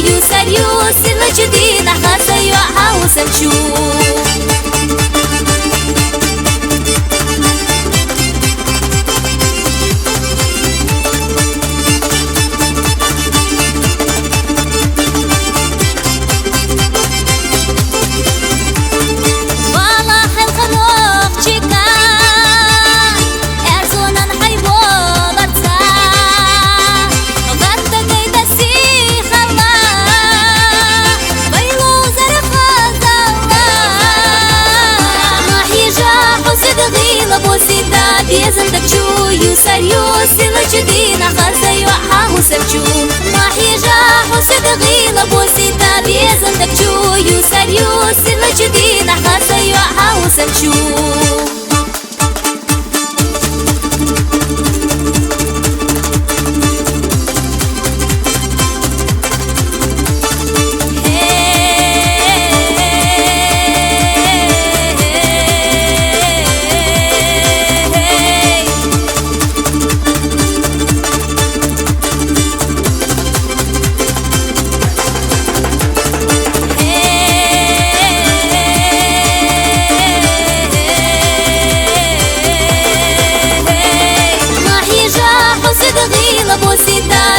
يسريوس الجديد خاصة يعاوز نشوف بيزن تكشو يسريوس الجديد خاصة يعاوز نشوف ما حيجا حسد غيل بوسيتا بيزن تكشو يسريوس الجديد خاصة يعاوز نشوف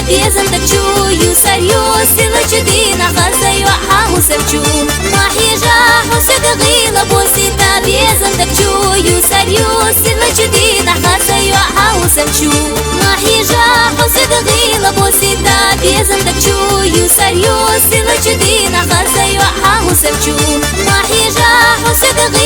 بيزن تكشو يسريوس الجديد خاصة يعاوز نشوف ما حيجا حسد غيل بوسيتا بيزن تكشو يسريوس الجديد خاصة يعاوز نشوف ما حيجا حسد غيل بوسيتا بيزن تكشو يسريوس الجديد خاصة يعاوز نشوف ما حيجا حسد غيل